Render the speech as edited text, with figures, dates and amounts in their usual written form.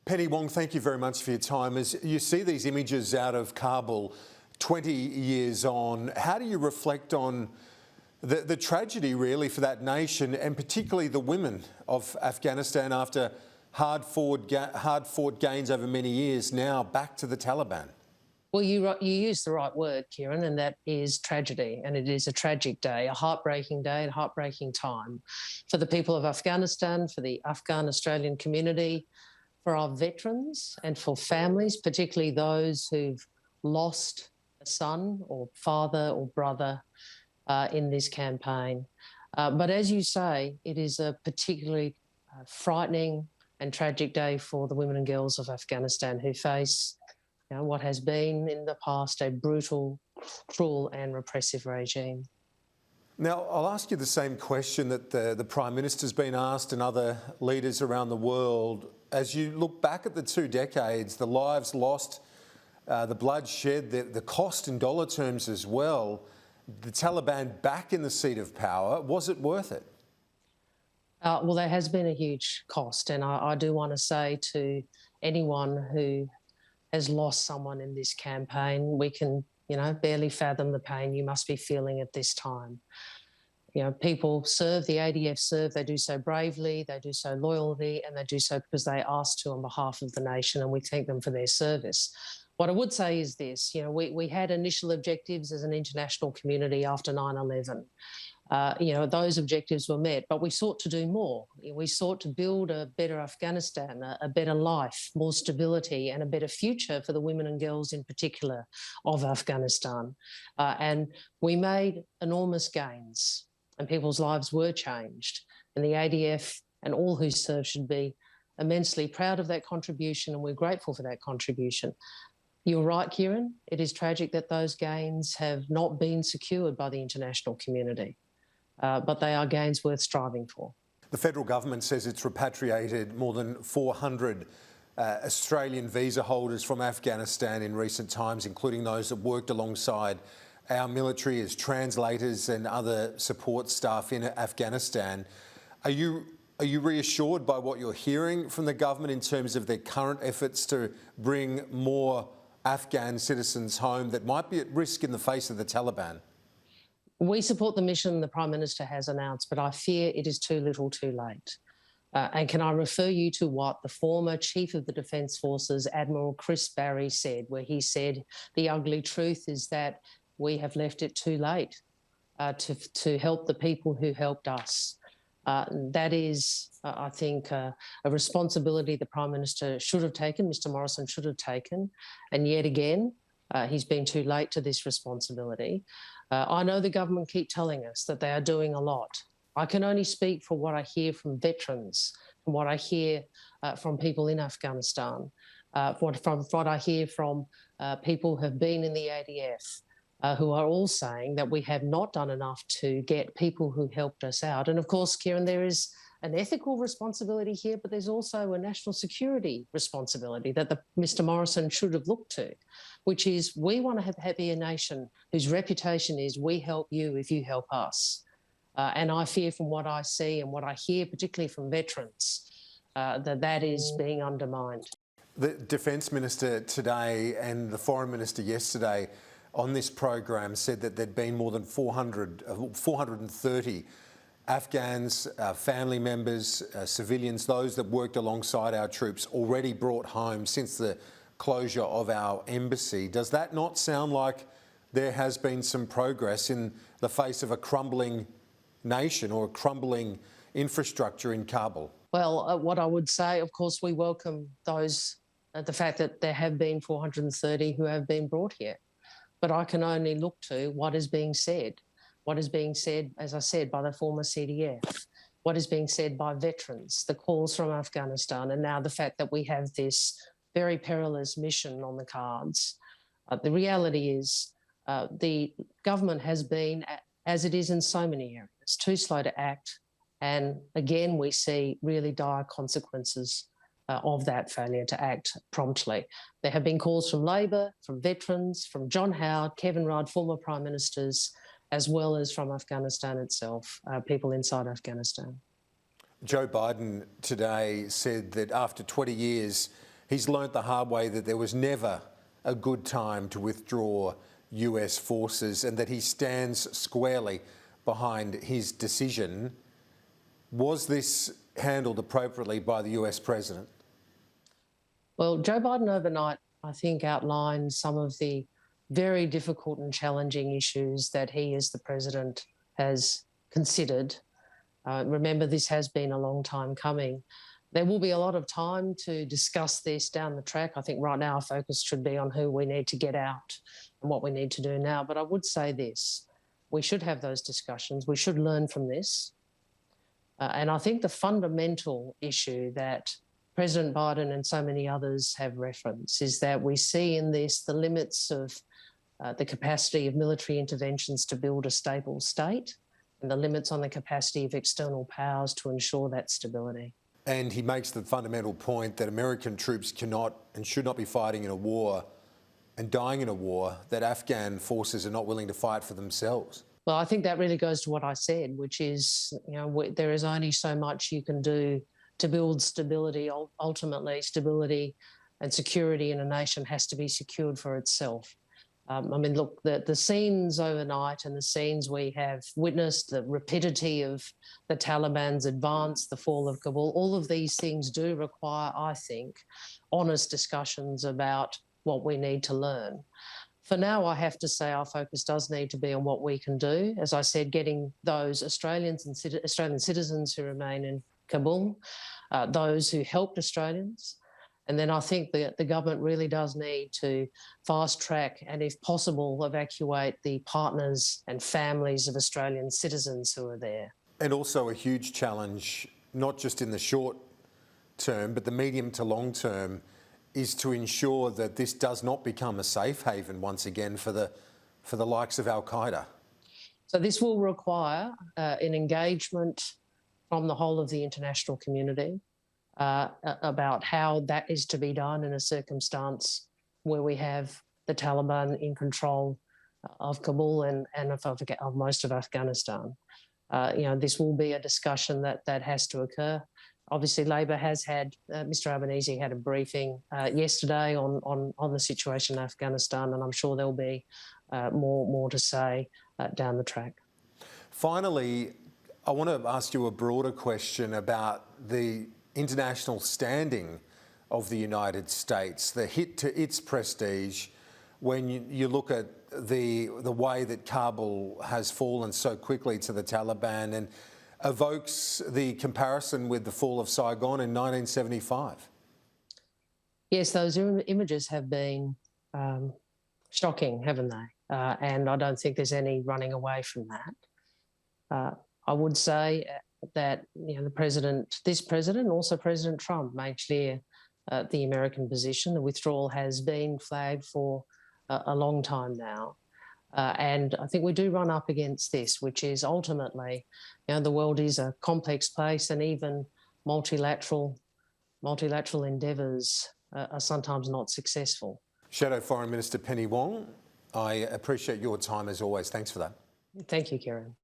Penny Wong, thank you very much for your time. As you see these images out of Kabul 20 years on, how do you reflect on the tragedy really for that nation and particularly the women of Afghanistan after hard-fought gains over many years, now back to the Taliban? Well, you used the right word, Kieran, and that is tragedy. And it is a tragic day, a heartbreaking day, a heartbreaking time for the people of Afghanistan, for the Afghan-Australian community, for our veterans and for families, particularly those who've lost a son or father or brother in this campaign. But as you say, it is a particularly frightening and tragic day for the women and girls of Afghanistan who face what has been in the past a brutal, cruel and repressive regime. Now, I'll ask you the same question that the Prime Minister's been asked and other leaders around the world. As you look back at the 2 decades, the lives lost, the blood shed, the cost in dollar terms as well, the Taliban back in the seat of power, was it worth it? Well, there has been a huge cost, and I do want to say to anyone who has lost someone in this campaign, we can, barely fathom the pain you must be feeling at this time. People serve, the ADF serve, they do so bravely, they do so loyally, and they do so because they asked to on behalf of the nation, and we thank them for their service. What I would say is this, we had initial objectives as an international community after 9/11. Those objectives were met, but we sought to do more. We sought to build a better Afghanistan, a better life, more stability and a better future for the women and girls in particular of Afghanistan. And we made enormous gains and people's lives were changed. And the ADF and all who serve should be immensely proud of that contribution, and we're grateful for that contribution. You're right, Kieran. It is tragic that those gains have not been secured by the international community. But they are gains worth striving for. The federal government says it's repatriated more than 400 Australian visa holders from Afghanistan in recent times, including those that worked alongside our military as translators and other support staff in Afghanistan. Are you reassured by what you're hearing from the government in terms of their current efforts to bring more Afghan citizens home that might be at risk in the face of the Taliban? We support the mission the Prime Minister has announced, but I fear it is too little too late. And can I refer you to what the former Chief of the Defence Forces, Admiral Chris Barry, said, where he said, the ugly truth is that we have left it too late to help the people who helped us. That is, I think, a responsibility the Prime Minister should have taken, Mr Morrison should have taken, and yet again, he's been too late to this responsibility. I know the government keep telling us that they are doing a lot. I can only speak for what I hear from veterans, from what I hear from people in Afghanistan, from what I hear from people who have been in the ADF, who are all saying that we have not done enough to get people who helped us out. And of course, Kieran, there is an ethical responsibility here, but there's also a national security responsibility that Mr Morrison should have looked to, which is we want to be a nation whose reputation is we help you if you help us. And I fear from what I see and what I hear, particularly from veterans, that is being undermined. The Defence Minister today and the Foreign Minister yesterday on this program said that there'd been more than 430 Afghans, family members, civilians, those that worked alongside our troops already brought home since the closure of our embassy. Does that not sound like there has been some progress in the face of a crumbling nation or a crumbling infrastructure in Kabul? Well, what I would say, of course, we welcome those, the fact that there have been 430 who have been brought here. But I can only look to what is being said. What is being said, as I said, by the former CDF, what is being said by veterans, the calls from Afghanistan, and now the fact that we have this very perilous mission on the cards. The reality is the government has been, as it is in so many areas, too slow to act. And again, we see really dire consequences of that failure to act promptly. There have been calls from Labor, from veterans, from John Howard, Kevin Rudd, former Prime Ministers, as well as from Afghanistan itself, people inside Afghanistan. Joe Biden today said that after 20 years, he's learnt the hard way that there was never a good time to withdraw US forces and that he stands squarely behind his decision. Was this handled appropriately by the US president? Well, Joe Biden overnight, I think, outlined some of the very difficult and challenging issues that he, as the president, has considered. Remember, this has been a long time coming. There will be a lot of time to discuss this down the track. I think right now our focus should be on who we need to get out and what we need to do now. But I would say this, we should have those discussions. We should learn from this. And I think the fundamental issue that President Biden and so many others have referenced is that we see in this the limits of the capacity of military interventions to build a stable state and the limits on the capacity of external powers to ensure that stability. And he makes the fundamental point that American troops cannot and should not be fighting in a war and dying in a war that Afghan forces are not willing to fight for themselves. Well, I think that really goes to what I said, which is, there is only so much you can do to build stability. Ultimately, stability and security in a nation has to be secured for itself. Look, the scenes overnight and the scenes we have witnessed, the rapidity of the Taliban's advance, the fall of Kabul, all of these things do require, I think, honest discussions about what we need to learn. For now, I have to say our focus does need to be on what we can do. As I said, getting those Australian citizens who remain in Kabul, those who helped Australians. And then I think that the government really does need to fast track and, if possible, evacuate the partners and families of Australian citizens who are there. And also a huge challenge, not just in the short term, but the medium to long term, is to ensure that this does not become a safe haven once again for the likes of Al-Qaeda. So this will require an engagement from the whole of the international community about how that is to be done in a circumstance where we have the Taliban in control of Kabul and of most of Afghanistan. This will be a discussion that has to occur. Obviously, Labor has had, Mr Albanese had a briefing yesterday on the situation in Afghanistan, and I'm sure there'll be more to say down the track. Finally, I want to ask you a broader question about the international standing of the United States, the hit to its prestige when you look at the way that Kabul has fallen so quickly to the Taliban and evokes the comparison with the fall of Saigon in 1975. Yes, those images have been shocking, haven't they? And I don't think there's any running away from that. I would say that this president, and also President Trump, made clear the American position. The withdrawal has been flagged for a long time now. And I think we do run up against this, which is ultimately, the world is a complex place, and even multilateral endeavours are sometimes not successful. Shadow Foreign Minister Penny Wong, I appreciate your time as always. Thanks for that. Thank you, Kieran.